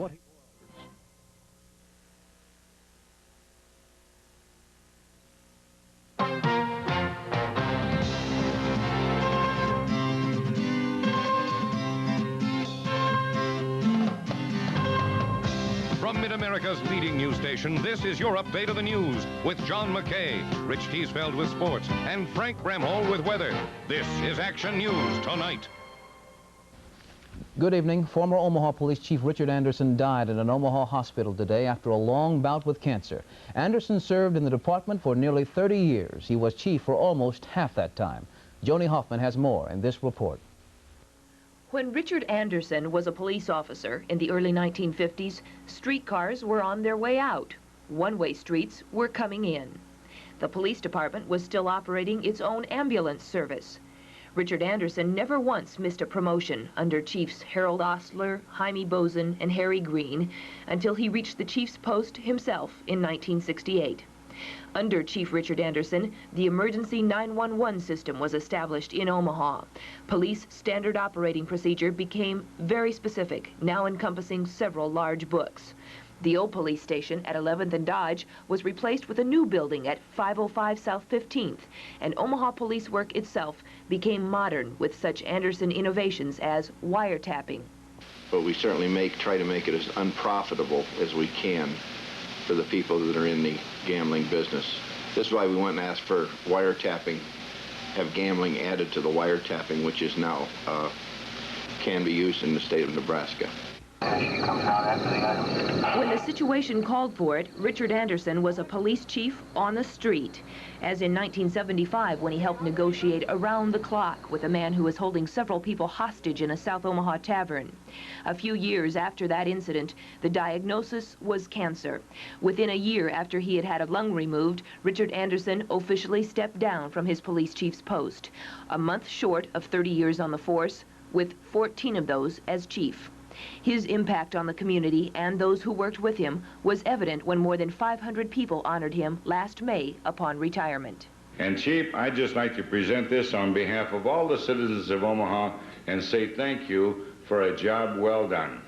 what he From Mid-America's leading news station, this is your update of the news with John McCaa, Rich Thiesfeld with sports, and Frank Bramhall with weather. This is Action News Tonight. Good evening. Former Omaha Police Chief Richard Anderson died in an Omaha hospital today after a long bout with cancer. Anderson served in the department for nearly 30 years. He was chief for almost half that time. Joni Hoffman has more in this report. When Richard Anderson was a police officer in the early 1950s, streetcars were on their way out. One-way streets were coming in. The police department was still operating its own ambulance service. Richard Anderson never once missed a promotion under Chiefs Harold Ostler, Jaime Bozen, and Harry Green until he reached the chief's post himself in 1968. Under Chief Richard Anderson, the emergency 911 system was established in Omaha. Police standard operating procedure became very specific, now encompassing several large books. The old police station at 11th and Dodge was replaced with a new building at 505 South 15th, and Omaha police work itself became modern with such Anderson innovations as wiretapping. But we certainly try to make it as unprofitable as we can for the people that are in the gambling business. This is why we went and asked for wiretapping, have gambling added to the wiretapping, which is now can be used in the state of Nebraska. When the situation called for it, Richard Anderson was a police chief on the street, as in 1975 when he helped negotiate around the clock with a man who was holding several people hostage in a South Omaha tavern. A few years after that incident, the diagnosis was cancer. Within a year after he had had a lung removed, Richard Anderson officially stepped down from his police chief's post, a month short of 30 years on the force, with 14 of those as chief. His impact on the community and those who worked with him was evident when more than 500 people honored him last May upon retirement. And Chief, I'd just like to present this on behalf of all the citizens of Omaha and say thank you for a job well done.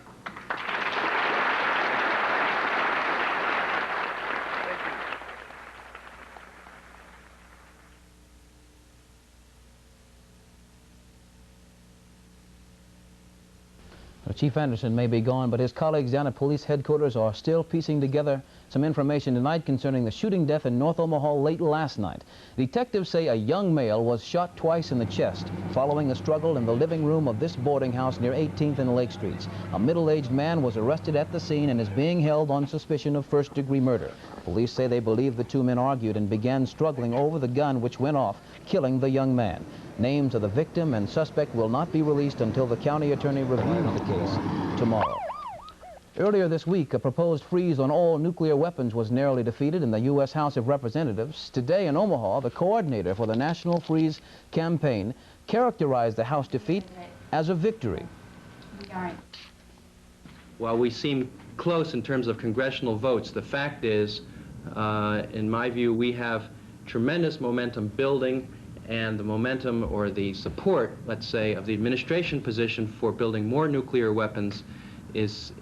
Chief Anderson may be gone, but his colleagues down at police headquarters are still piecing together some information tonight concerning the shooting death in North Omaha late last night. Detectives say a young male was shot twice in the chest following a struggle in the living room of this boarding house near 18th and Lake Streets. A middle-aged man was arrested at the scene and is being held on suspicion of first-degree murder. Police say they believe the two men argued and began struggling over the gun which went off, killing the young man. Names of the victim and suspect will not be released until the county attorney reviews the case tomorrow. Earlier this week, a proposed freeze on all nuclear weapons was narrowly defeated in the U.S. House of Representatives. Today in Omaha, the coordinator for the National Freeze Campaign characterized the House defeat as a victory. While we seem close in terms of congressional votes, the fact is, in my view, we have tremendous momentum building, and the momentum or the support, let's say, of the administration position for building more nuclear weapons is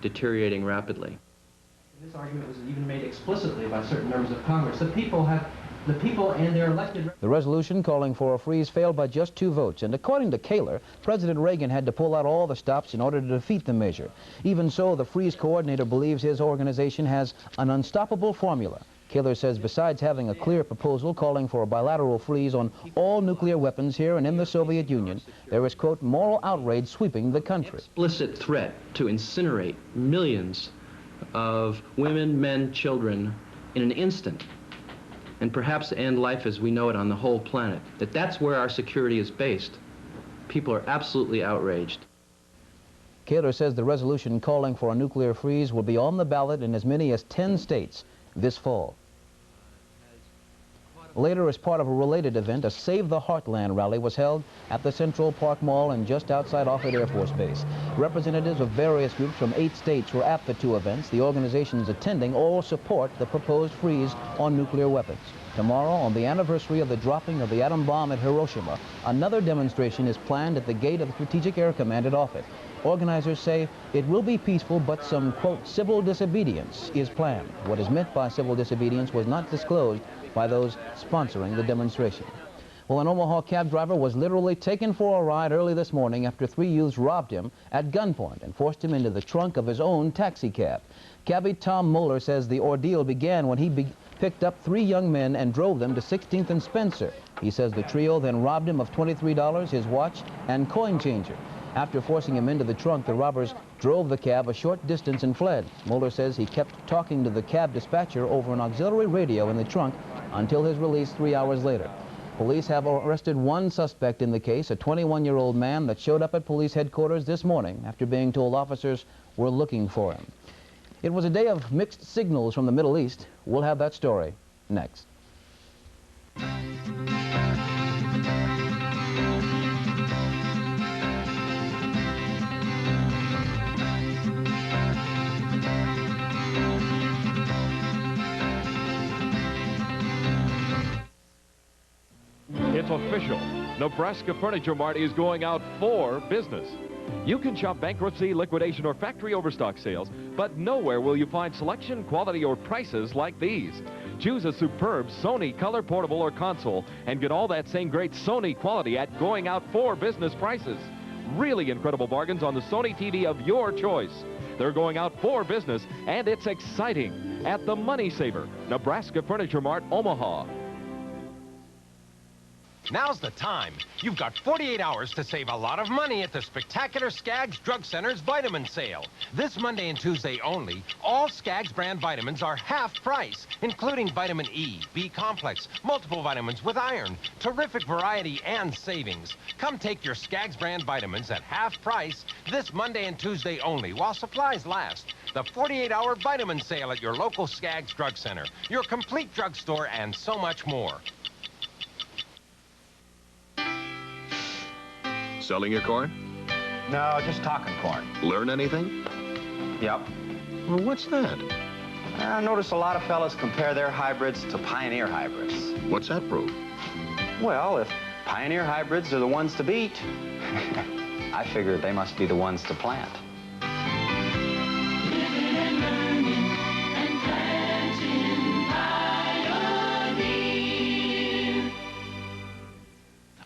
deteriorating rapidly. This argument was even made explicitly by certain members of Congress. The people and their elected... The resolution calling for a freeze failed by just 2 votes, and according to Kaler, President Reagan had to pull out all the stops in order to defeat the measure. Even so, the freeze coordinator believes his organization has an unstoppable formula. Kaler says besides having a clear proposal calling for a bilateral freeze on all nuclear weapons here and in the Soviet Union, there is, quote, moral outrage sweeping the country. Explicit threat to incinerate millions of women, men, children in an instant, and perhaps end life as we know it on the whole planet. That's where our security is based. People are absolutely outraged. Kaler says the resolution calling for a nuclear freeze will be on the ballot in as many as 10 states this fall. Later, as part of a related event, a Save the Heartland rally was held at the Central Park Mall and just outside Offutt Air Force Base. Representatives of various groups from 8 states were at the 2 events. The organizations attending all support the proposed freeze on nuclear weapons. Tomorrow, on the anniversary of the dropping of the atom bomb at Hiroshima, another demonstration is planned at the gate of the Strategic Air Command at Offutt. Organizers say it will be peaceful, but some, quote, civil disobedience is planned. What is meant by civil disobedience was not disclosed by those sponsoring the demonstration. Well, an Omaha cab driver was literally taken for a ride early this morning after 3 youths robbed him at gunpoint and forced him into the trunk of his own taxicab. Cabbie Tom Moeller says the ordeal began when he picked up 3 young men and drove them to 16th and Spencer. He says the trio then robbed him of $23, his watch, and coin changer. After forcing him into the trunk, the robbers drove the cab a short distance and fled. Moeller says he kept talking to the cab dispatcher over an auxiliary radio in the trunk until his release 3 hours later. Police have arrested 1 suspect in the case, a 21-year-old man that showed up at police headquarters this morning after being told officers were looking for him. It was a day of mixed signals from the Middle East. We'll have that story next. It's official. Nebraska Furniture Mart is going out for business. You can shop bankruptcy, liquidation, or factory overstock sales, but nowhere will you find selection, quality, or prices like these. Choose a superb Sony color portable or console and get all that same great Sony quality at going out for business prices. Really incredible bargains on the Sony TV of your choice. They're going out for business, and it's exciting at the Money Saver, Nebraska Furniture Mart, Omaha. Now's the time. You've got 48 hours to save a lot of money at the spectacular Skaggs Drug Center's vitamin sale. This Monday and Tuesday only, all Skaggs brand vitamins are half price, including vitamin E, B-complex, multiple vitamins with iron, terrific variety and savings. Come take your Skaggs brand vitamins at half price this Monday and Tuesday only while supplies last. The 48-hour vitamin sale at your local Skaggs Drug Center, your complete drugstore, and so much more. Selling your corn? No, just talking corn. Learn anything? Yep. Well, what's that? I notice a lot of fellas compare their hybrids to Pioneer hybrids. What's that prove? Well, if Pioneer hybrids are the ones to beat, I figured they must be the ones to plant. Living and learning and planting Pioneer.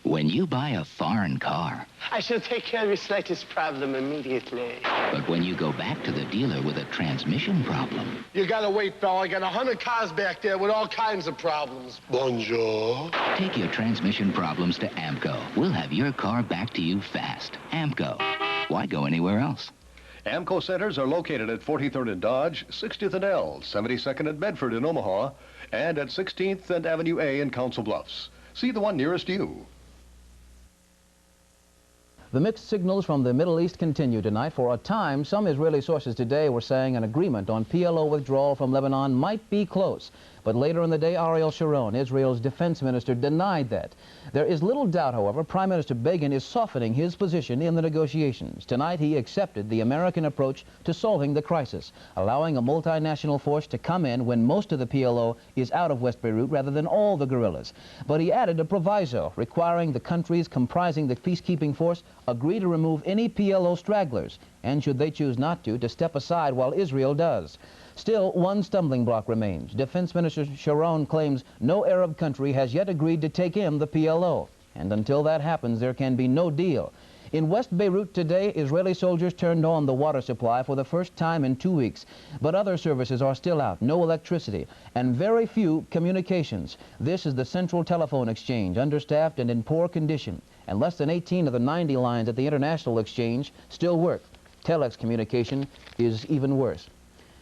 When you buy a foreign car, I shall take care of your slightest problem immediately. but when you go back to the dealer with a transmission problem, You gotta wait, fella. I got 100 cars back there with all kinds of problems. Bonjour. take your transmission problems to AMCO. We'll have your car back to you fast. AMCO. Why go anywhere else? AMCO centers are located at 43rd and Dodge, 60th and L, 72nd and Bedford in Omaha, and at 16th and Avenue A in Council Bluffs. See the one nearest you. The mixed signals from the Middle East continue tonight. For a time, some Israeli sources today were saying an agreement on PLO withdrawal from Lebanon might be close. But later in the day, Ariel Sharon, Israel's defense minister, denied that. There is little doubt, however, Prime Minister Begin is softening his position in the negotiations. Tonight, he accepted the American approach to solving the crisis, allowing a multinational force to come in when most of the PLO is out of West Beirut rather than all the guerrillas. But he added a proviso requiring the countries comprising the peacekeeping force agree to remove any PLO stragglers, and should they choose not to step aside while Israel does. Still, one stumbling block remains. Defense Minister Sharon claims no Arab country has yet agreed to take in the PLO. And until that happens, there can be no deal. In West Beirut today, Israeli soldiers turned on the water supply for the first time in 2 weeks. But other services are still out, no electricity, and very few communications. This is the Central Telephone Exchange, understaffed and in poor condition. And less than 18 of the 90 lines at the International Exchange still work. Telex communication is even worse.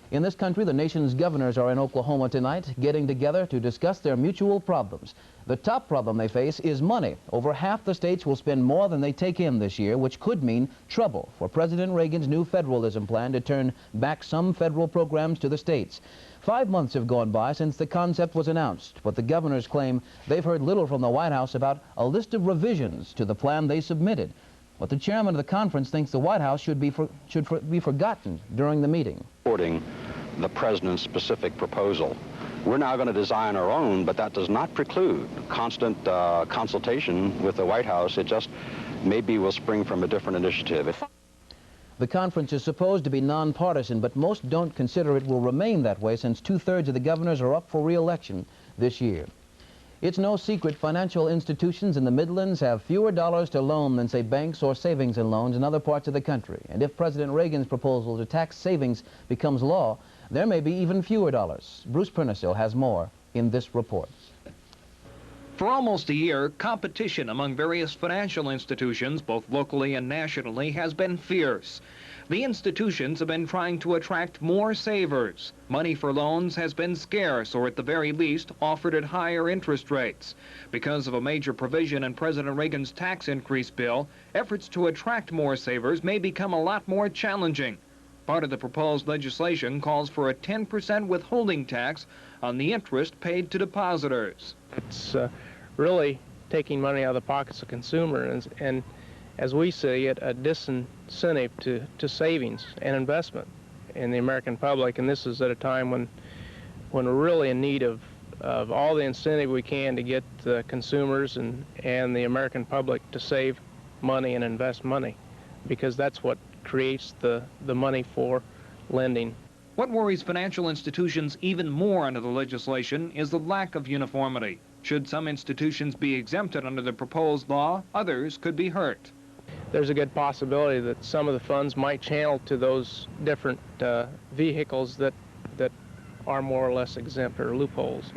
In this country, the nation's governors are in Oklahoma tonight, getting together to discuss their mutual problems. The top problem they face is money. Over half the states will spend more than they take in this year, which could mean trouble for President Reagan's new federalism plan to turn back some federal programs to the states. 5 months have gone by since the concept was announced, but the governors claim they've heard little from the White House about a list of revisions to the plan they submitted. But the chairman of the conference thinks the White House should be forgotten during the meeting. Supporting the president's specific proposal. We're now going to design our own, but that does not preclude constant consultation with the White House. It just maybe will spring from a different initiative. The conference is supposed to be nonpartisan, but most don't consider it will remain that way since 2/3 of the governors are up for re-election this year. It's no secret financial institutions in the Midlands have fewer dollars to loan than, say, banks or savings and loans in other parts of the country. And if President Reagan's proposal to tax savings becomes law, there may be even fewer dollars. Bruce Pernisil has more in this report. For almost a year, competition among various financial institutions, both locally and nationally, has been fierce. The institutions have been trying to attract more savers. Money for loans has been scarce, or at the very least, offered at higher interest rates. Because of a major provision in President Reagan's tax increase bill, efforts to attract more savers may become a lot more challenging. Part of the proposed legislation calls for a 10% withholding tax on the interest paid to depositors. It's really taking money out of the pockets of consumers, and as we see it, a disincentive to savings and investment in the American public. And this is at a time when we're really in need of all the incentive we can to get consumers and the American public to save money and invest money, because that's what creates the money for lending. What worries financial institutions even more under the legislation is the lack of uniformity. Should some institutions be exempted under the proposed law, others could be hurt. There's a good possibility that some of the funds might channel to those different vehicles that are more or less exempt, or loopholes.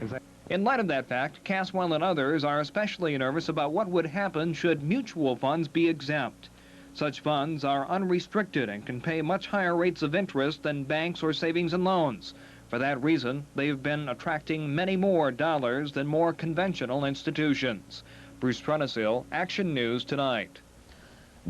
In light of that fact, Caswell and others are especially nervous about what would happen should mutual funds be exempt. Such funds are unrestricted and can pay much higher rates of interest than banks or savings and loans. For that reason, they've been attracting many more dollars than more conventional institutions. Bruce Pernisil, Action News Tonight.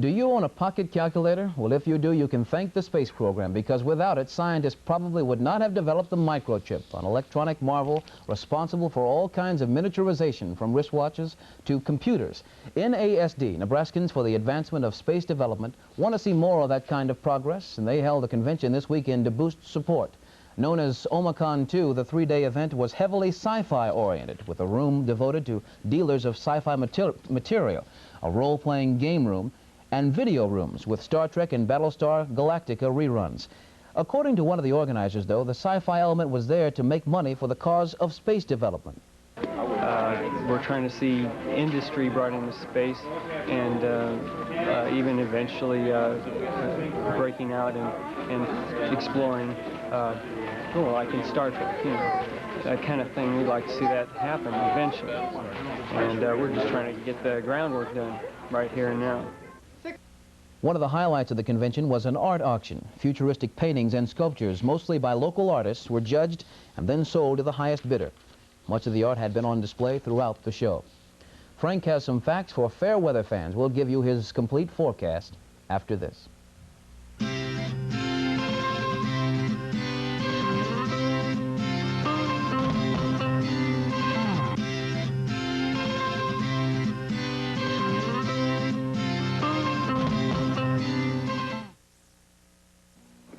Do you own a pocket calculator? Well, if you do, you can thank the space program, because without it, scientists probably would not have developed the microchip, an electronic marvel responsible for all kinds of miniaturization, from wristwatches to computers. NASD, Nebraskans for the Advancement of Space Development, want to see more of that kind of progress, and they held a convention this weekend to boost support. Known as Omacon II, the 3-day event was heavily sci-fi oriented, with a room devoted to dealers of sci-fi material, a role-playing game room, and video rooms with Star Trek and Battlestar Galactica reruns. According to one of the organizers, though, the sci-fi element was there to make money for the cause of space development. We're trying to see industry brought into space, and even eventually breaking out and exploring, like in Star Trek, that kind of thing. We'd like to see that happen eventually. And we're just trying to get the groundwork done right here and now. One of the highlights of the convention was an art auction. Futuristic paintings and sculptures, mostly by local artists, were judged and then sold to the highest bidder. Much of the art had been on display throughout the show. Frank has some facts for fair weather fans. We'll give you his complete forecast after this.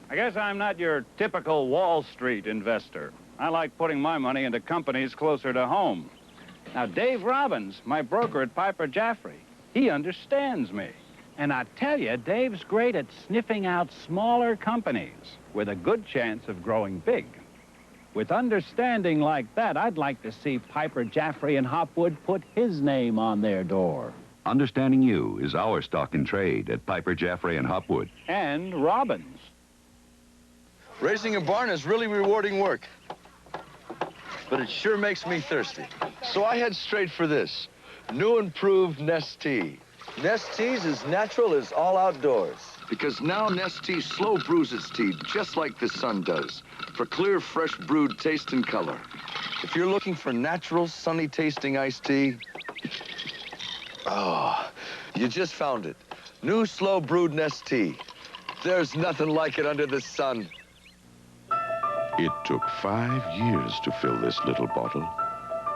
I guess I'm not your typical Wall Street investor. I like putting my money into companies closer to home. Now, Dave Robbins, my broker at Piper Jaffray, he understands me. And I tell you, Dave's great at sniffing out smaller companies with a good chance of growing big. With understanding like that, I'd like to see Piper Jaffray and Hopwood put his name on their door. Understanding you is our stock in trade at Piper Jaffray and Hopwood. And Robbins. Raising a barn is really rewarding work, but it sure makes me thirsty. So I head straight for this, new improved Nest Tea. Nest Tea's as natural as all outdoors. Because now Nest Tea slow brews its tea just like the sun does, for clear, fresh brewed taste and color. If you're looking for natural, sunny tasting iced tea, oh, you just found it. New slow brewed Nest Tea. There's nothing like it under the sun. It took 5 years to fill this little bottle.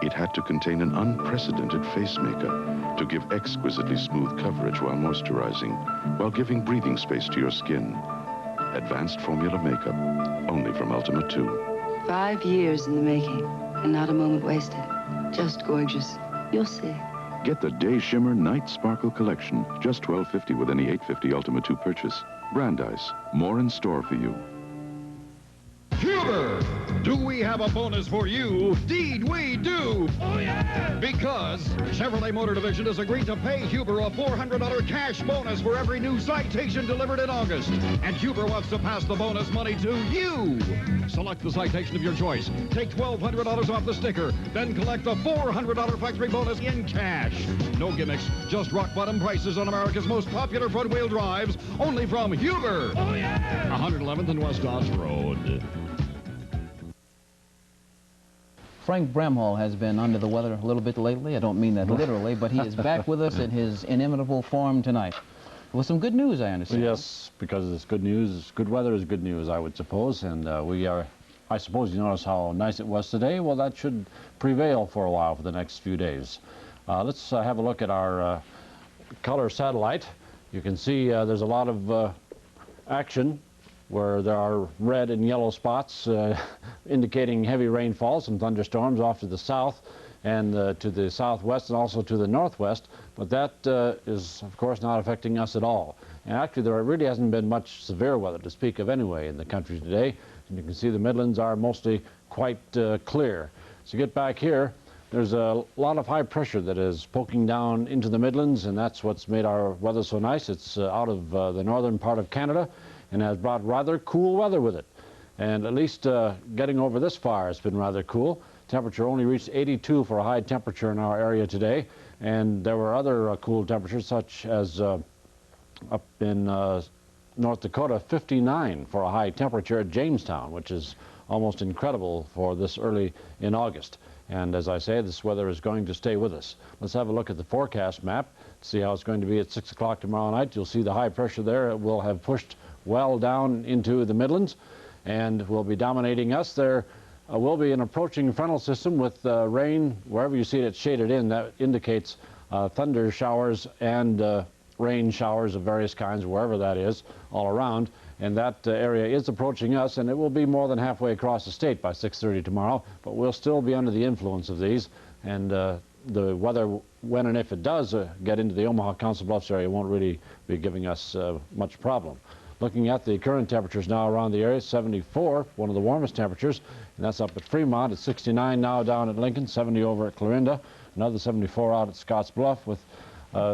It had to contain an unprecedented face makeup to give exquisitely smooth coverage while moisturizing, while giving breathing space to your skin. Advanced formula makeup, only from Ultima II. 5 years in the making, and not a moment wasted. Just gorgeous. You'll see. Get the Day Shimmer Night Sparkle Collection, just $12.50 with any $8.50 Ultima II purchase. Brandeis, more in store for you. Huber, do we have a bonus for you? Indeed, we do. Oh, yeah! Because Chevrolet Motor Division has agreed to pay Huber a $400 cash bonus for every new Citation delivered in August. And Huber wants to pass the bonus money to you. Select the Citation of your choice. Take $1,200 off the sticker. Then collect a $400 factory bonus in cash. No gimmicks, just rock-bottom prices on America's most popular front-wheel drives. Only from Huber. Oh, yeah! 111th and West Dodge Road. Frank Bramhall has been under the weather a little bit lately. I don't mean that literally, but he is back with us in his inimitable form tonight. With some good news, I understand. Yes, because it's good news. Good weather is good news, I would suppose. And I suppose you notice how nice it was today. Well, that should prevail for a while for the next few days. Let's have a look at our color satellite. You can see there's a lot of action where there are red and yellow spots indicating heavy rainfall, some thunderstorms off to the south and to the southwest and also to the northwest, but that is of course not affecting us at all. And actually there really hasn't been much severe weather to speak of anyway in the country today, and you can see the Midlands are mostly quite clear. So get back here, there's a lot of high pressure that is poking down into the Midlands, and that's what's made our weather so nice. It's out of the northern part of Canada and has brought rather cool weather with it. And at least getting over this far has been rather cool. Temperature only reached 82 for a high temperature in our area today, and there were other cool temperatures such as up in North Dakota, 59 for a high temperature at Jamestown, which is almost incredible for this early in August. And as I say, this weather is going to stay with us. Let's have a look at the forecast map, see how it's going to be at 6 o'clock tomorrow night. You'll see the high pressure there. It will have pushed well down into the Midlands and will be dominating us. There will be an approaching frontal system with rain. Wherever you see it shaded in, that indicates thunder showers and rain showers of various kinds, wherever that is, all around. And that area is approaching us, and it will be more than halfway across the state by 6:30 tomorrow, but we'll still be under the influence of these. And the weather, when and if it does get into the Omaha Council Bluffs area, won't really be giving us much problem. Looking at the current temperatures now around the area, 74, one of the warmest temperatures, and that's up at Fremont. It's 69 now down at Lincoln, 70 over at Clarinda, another 74 out at Scotts Bluff with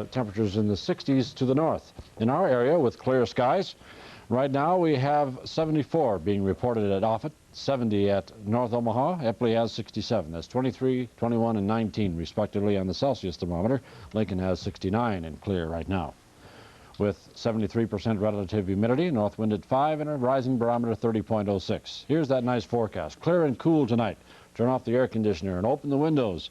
temperatures in the 60s to the north. In our area with clear skies, right now we have 74 being reported at Offutt, 70 at North Omaha. Epley has 67. That's 23, 21, and 19 respectively on the Celsius thermometer. Lincoln has 69 and clear right now, with 73% relative humidity, north wind at 5, and a rising barometer 30.06. Here's that nice forecast. Clear and cool tonight. Turn off the air conditioner and open the windows.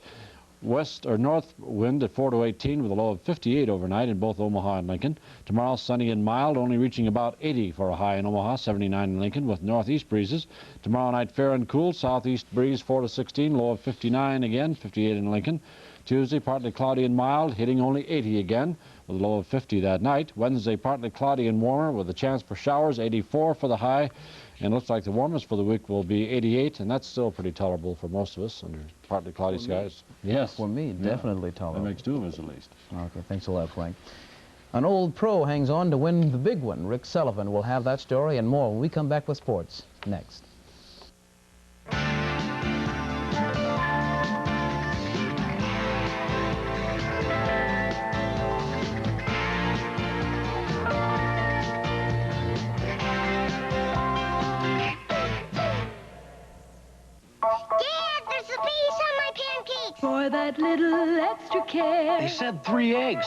West or north wind at 4 to 18 with a low of 58 overnight in both Omaha and Lincoln. Tomorrow sunny and mild, only reaching about 80 for a high in Omaha, 79 in Lincoln with northeast breezes. Tomorrow night fair and cool, southeast breeze 4 to 16, low of 59 again, 58 in Lincoln. Tuesday partly cloudy and mild, hitting only 80 again with a low of 50 that night. Wednesday partly cloudy and warmer with a chance for showers, 84 for the high. And looks like the warmest for the week will be 88, and that's still pretty tolerable for most of us under partly cloudy skies. Yes. For me, definitely tolerable. That makes two of us at least. Okay, thanks a lot, Frank. An old pro hangs on to win the big one. Rick Sullivan will have that story and more when we come back with sports next. For that little extra care. They said 3 eggs,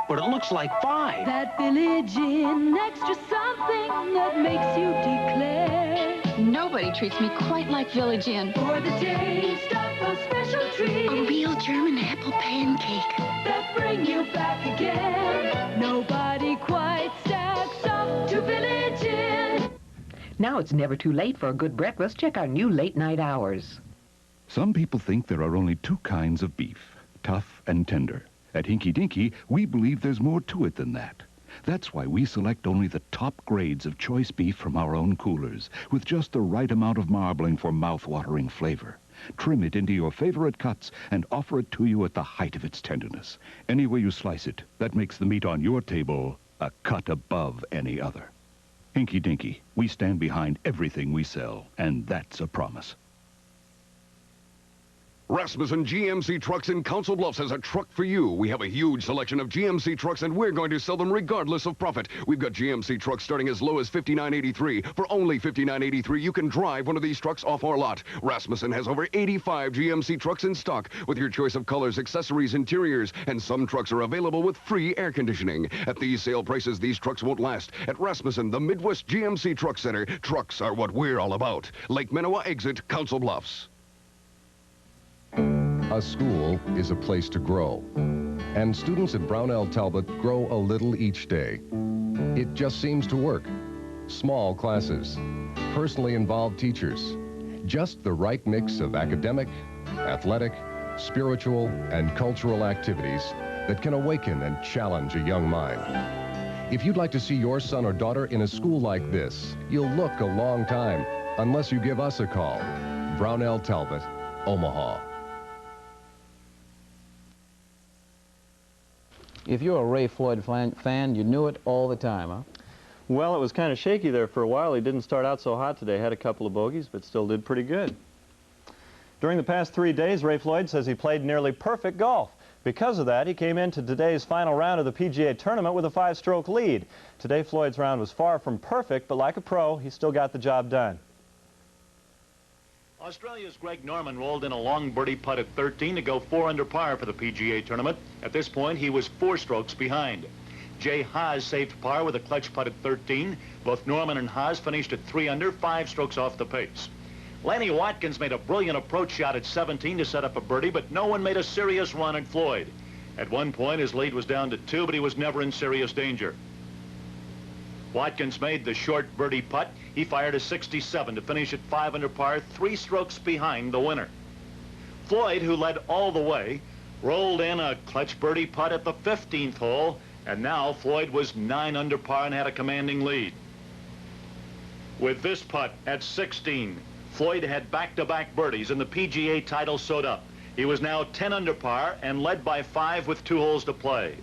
but it looks like 5. That Village Inn extra something that makes you declare. Nobody treats me quite like Village Inn. For the taste of a special treat. A real German apple pancake. That bring you back again. Nobody quite stacks up to Village Inn. Now it's never too late for a good breakfast. Check our new late night hours. Some people think there are only 2 kinds of beef, tough and tender. At Hinky Dinky, we believe there's more to it than that. That's why we select only the top grades of choice beef from our own coolers, with just the right amount of marbling for mouth-watering flavor. Trim it into your favorite cuts and offer it to you at the height of its tenderness. Any way you slice it, that makes the meat on your table a cut above any other. Hinky Dinky, we stand behind everything we sell, and that's a promise. Rasmussen GMC Trucks in Council Bluffs has a truck for you. We have a huge selection of GMC trucks, and we're going to sell them regardless of profit. We've got GMC trucks starting as low as $59.83. For only $59.83, you can drive one of these trucks off our lot. Rasmussen has over 85 GMC trucks in stock with your choice of colors, accessories, interiors, and some trucks are available with free air conditioning. At these sale prices, these trucks won't last. At Rasmussen, the Midwest GMC Truck Center, trucks are what we're all about. Lake Manawa exit, Council Bluffs. A school is a place to grow, and students at Brownell Talbot grow a little each day. It just seems to work. Small classes, personally involved teachers, just the right mix of academic, athletic, spiritual, and cultural activities that can awaken and challenge a young mind. If you'd like to see your son or daughter in a school like this, you'll look a long time, unless you give us a call. Brownell Talbot, Omaha. If you're a Ray Floyd fan, you knew it all the time, huh? Well, it was kind of shaky there for a while. He didn't start out so hot today. Had a couple of bogeys, but still did pretty good. During the past 3 days, Ray Floyd says he played nearly perfect golf. Because of that, he came into today's final round of the PGA tournament with a 5-stroke lead. Today, Floyd's round was far from perfect, but like a pro, he still got the job done. Australia's Greg Norman rolled in a long birdie putt at 13 to go 4 under par for the PGA tournament. At this point, he was 4 strokes behind. Jay Haas saved par with a clutch putt at 13. Both Norman and Haas finished at 3 under, 5 strokes off the pace. Lanny Watkins made a brilliant approach shot at 17 to set up a birdie, but no one made a serious run at Floyd. At one point, his lead was down to 2, but he was never in serious danger. Watkins made the short birdie putt. He fired a 67 to finish at 5 under par, 3 strokes behind the winner. Floyd, who led all the way, rolled in a clutch birdie putt at the 15th hole, and now Floyd was 9 under par and had a commanding lead. With this putt at 16, Floyd had back-to-back birdies and the PGA title sewed up. He was now 10 under par and led by 5 with 2 holes to play.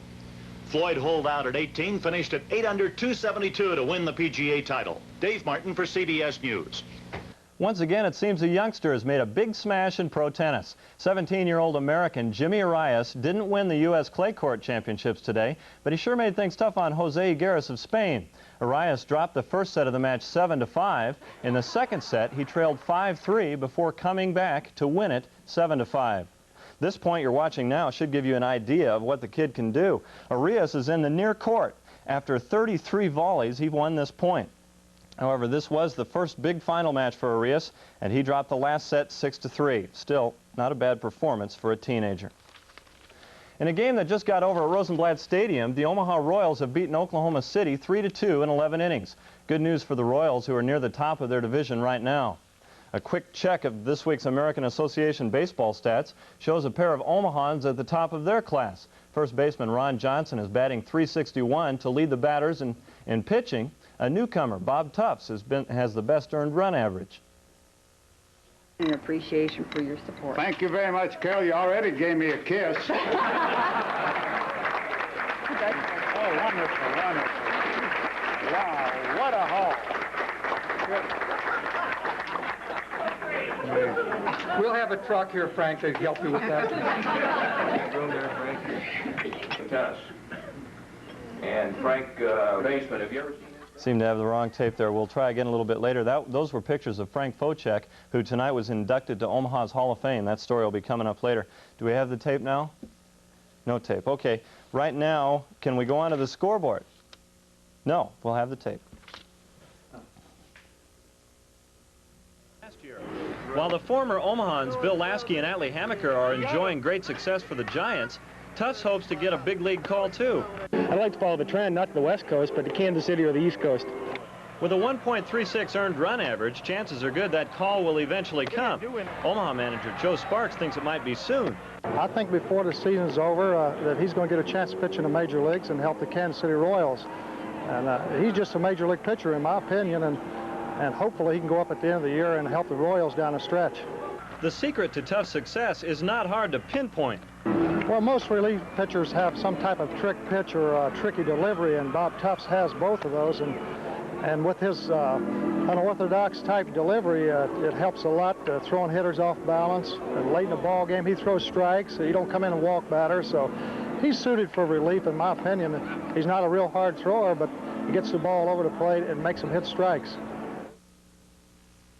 Floyd holed out at 18, finished at 8 under 272 to win the PGA title. Dave Martin for CBS News. Once again, it seems a youngster has made a big smash in pro tennis. 17-year-old American Jimmy Arias didn't win the U.S. Clay Court Championships today, but he sure made things tough on Jose Higueras of Spain. Arias dropped the first set of the match 7-5. In the second set, he trailed 5-3 before coming back to win it 7-5. This point you're watching now should give you an idea of what the kid can do. Arias is in the near court. After 33 volleys, he won this point. However, this was the first big final match for Arias, and he dropped the last set 6-3. Still, not a bad performance for a teenager. In a game that just got over at Rosenblatt Stadium, the Omaha Royals have beaten Oklahoma City 3-2 in 11 innings. Good news for the Royals, who are near the top of their division right now. A quick check of this week's American Association baseball stats shows a pair of Omahans at the top of their class. First baseman Ron Johnson is batting .361 to lead the batters in pitching. A newcomer, Bob Tufts, has the best earned run average. An appreciation for your support. Thank you very much, Carol. You already gave me a kiss. Oh, wonderful, wonderful. Wow, what a haul. We'll have a truck here, Frank, to help you with that. And Frank Baseman, have you ever seen this? Seem to have the wrong tape there. We'll try again a little bit later. Those were pictures of Frank Focek, who tonight was inducted to Omaha's Hall of Fame. That story will be coming up later. Do we have the tape now? No tape. Okay. Right now, can we go on to the scoreboard? No. We'll have the tape. While the former Omahans, Bill Lasky and Atlee Hammaker, are enjoying great success for the Giants, Tufts hopes to get a big league call, too. I'd like to follow the trend, not to the West Coast, but to Kansas City or the East Coast. With a 1.36 earned run average, chances are good that call will eventually come. Omaha manager Joe Sparks thinks it might be soon. I think before the season's over that he's going to get a chance to pitch in the major leagues and help the Kansas City Royals. And he's just a major league pitcher, in my opinion, and hopefully he can go up at the end of the year and help the Royals down the stretch. The secret to Tufts' success is not hard to pinpoint. Well, most relief pitchers have some type of trick pitch or a tricky delivery, and Bob Tufts has both of those. And And with his unorthodox type delivery, it helps a lot throwing hitters off balance. And late in the ball game, he throws strikes, so you don't come in and walk batters. So he's suited for relief, in my opinion. He's not a real hard thrower, but he gets the ball over the plate and makes him hit strikes.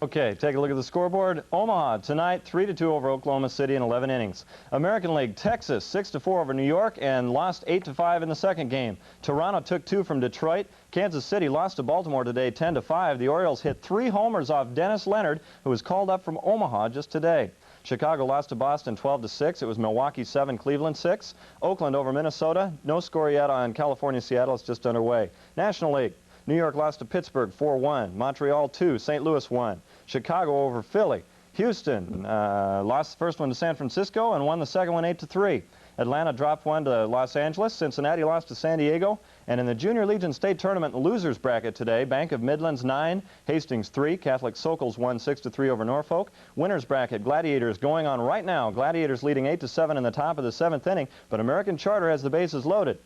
Okay, take a look at the scoreboard. Omaha tonight, 3-2 over Oklahoma City in 11 innings. American League, Texas, 6-4 over New York and lost 8-5 in the second game. Toronto took 2 from Detroit. Kansas City lost to Baltimore today, 10-5. The Orioles hit 3 homers off Dennis Leonard, who was called up from Omaha just today. Chicago lost to Boston 12-6. It was Milwaukee 7, Cleveland 6. Oakland over Minnesota. No score yet on California, Seattle. It's just underway. National League. New York lost to Pittsburgh 4-1. Montreal 2. St. Louis 1. Chicago over Philly. Houston lost the first one to San Francisco and won the second one 8-3. Atlanta dropped 1 to Los Angeles. Cincinnati lost to San Diego. And in the Junior Legion State Tournament losers bracket today, Bank of Midlands 9, Hastings 3, Catholic Sokol won 6-3 over Norfolk. Winners bracket, Gladiators going on right now. Gladiators leading 8-7 in the top of the 7th inning, but American Charter has the bases loaded.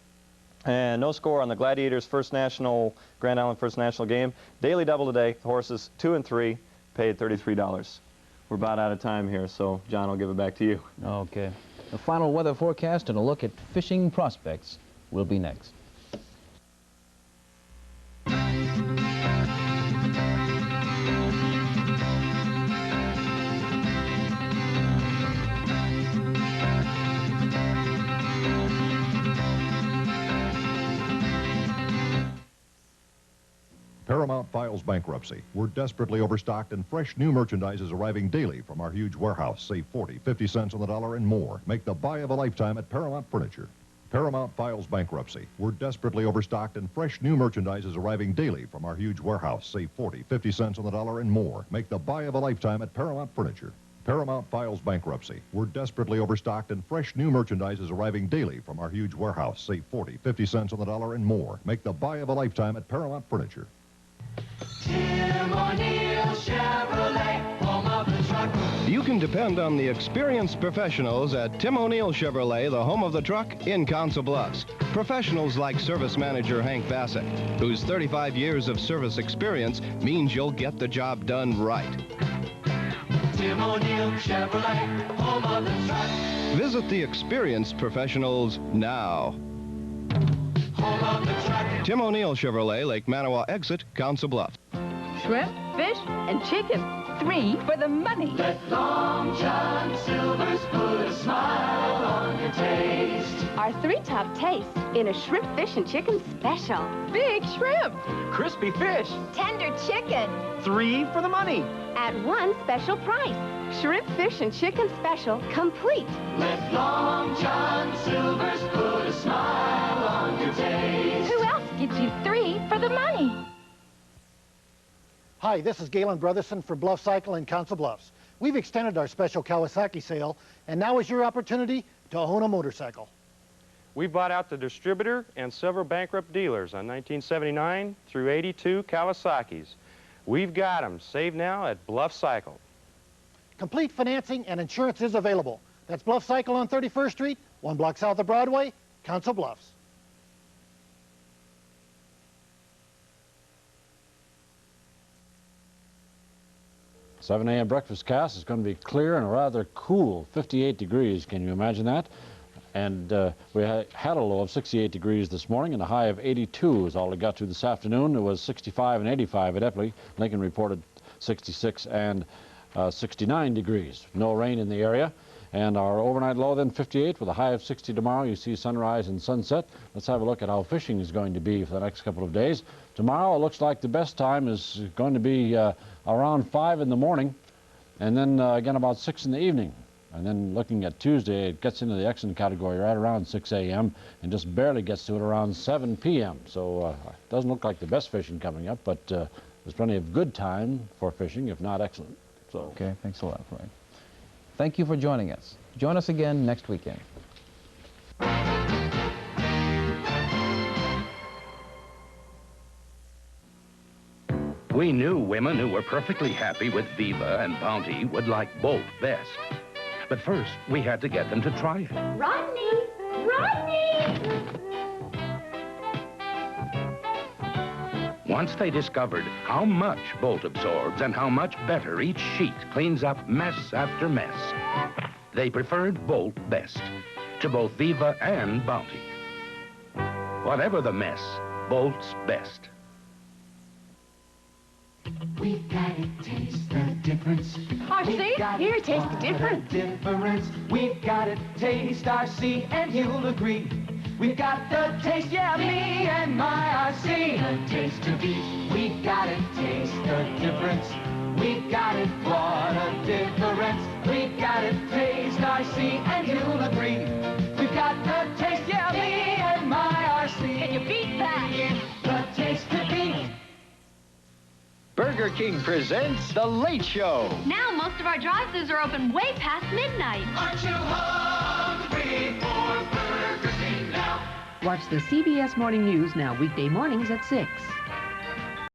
And no score on the Gladiators Grand Island First National game. Daily double today, the horses 2 and 3, paid $33. We're about out of time here, so John, I'll give it back to you. Okay. The final weather forecast and a look at fishing prospects will be next. Paramount files bankruptcy. We're desperately overstocked and fresh new merchandise is arriving daily from our huge warehouse. Save 40, 50 cents on the dollar and more. Make the buy of a lifetime at Paramount Furniture. Paramount files bankruptcy. We're desperately overstocked and fresh new merchandise is arriving daily from our huge warehouse. Save 40, 50 cents on the dollar and more. Make the buy of a lifetime at Paramount Furniture. Paramount files bankruptcy. We're desperately overstocked and fresh new merchandise is arriving daily from our huge warehouse. Save 40, 50 cents on the dollar and more. Make the buy of a lifetime at Paramount Furniture. Tim O'Neill Chevrolet, home of the truck. You can depend on the experienced professionals at Tim O'Neill Chevrolet, the home of the truck in Council Bluffs. Professionals like service manager Hank Bassett, whose 35 years of service experience means you'll get the job done right. Tim O'Neill Chevrolet, home of the truck. Visit the experienced professionals now. Home of the truck. Tim O'Neill Chevrolet, Lake Manawa exit, Council Bluffs. Shrimp, fish, and chicken. 3 for the money. Let Long John Silver's put a smile on your taste. Our 3 top tastes in a shrimp, fish, and chicken special. Big shrimp. Crispy fish. Tender chicken. 3 for the money. At one special price. Shrimp, fish, and chicken special, complete. Let Long John Silver's put a smile on your taste. Who else gives you 3 for the money? Hi, this is Galen Brotherson for Bluff Cycle in Council Bluffs. We've extended our special Kawasaki sale, and now is your opportunity to own a motorcycle. We bought out the distributor and several bankrupt dealers on 1979 through 82 Kawasaki's. We've got them. Save now at Bluff Cycle. Complete financing and insurance is available. That's Bluff Cycle on 31st Street, 1 block south of Broadway, Council Bluffs. $7 a.m. breakfast cast is going to be clear and rather cool, 58 degrees. Can you imagine that? And we had a low of 68 degrees this morning and a high of 82 is all it got to this afternoon. It was 65 and 85 at Epley. Lincoln reported 66 and 69 degrees. No rain in the area. And our overnight low then 58 with a high of 60 tomorrow. You see sunrise and sunset. Let's have a look at how fishing is going to be for the next couple of days. Tomorrow it looks like the best time is going to be around 5 in the morning and then again about 6 in the evening. And then looking at Tuesday, it gets into the excellent category right around 6 a.m. and just barely gets to it around 7 p.m. So it doesn't look like the best fishing coming up, but there's plenty of good time for fishing, if not excellent. So okay, thanks a lot, Frank. Thank you for joining us. Join us again next weekend. We knew women who were perfectly happy with Viva and Bounty would like both best. But first, we had to get them to try it. Rodney! Rodney! Once they discovered how much Bolt absorbs and how much better each sheet cleans up mess after mess, they preferred Bolt best to both Viva and Bounty. Whatever the mess, Bolt's best. We've got to taste the difference. RC, here, taste the difference. We've got to taste RC, and you'll agree. We've got the taste, yeah, me and my RC. The taste to beat. We've got to taste the difference. We've got it, what a difference. We've got to taste RC, and you'll agree. We've got the taste, yeah, me and my RC. Can you beat that? The taste to beat. Burger King presents The Late Show. Now most of our drive-thrus are open way past midnight. Aren't you hungry for Burger King now? Watch the CBS Morning News now weekday mornings at 6.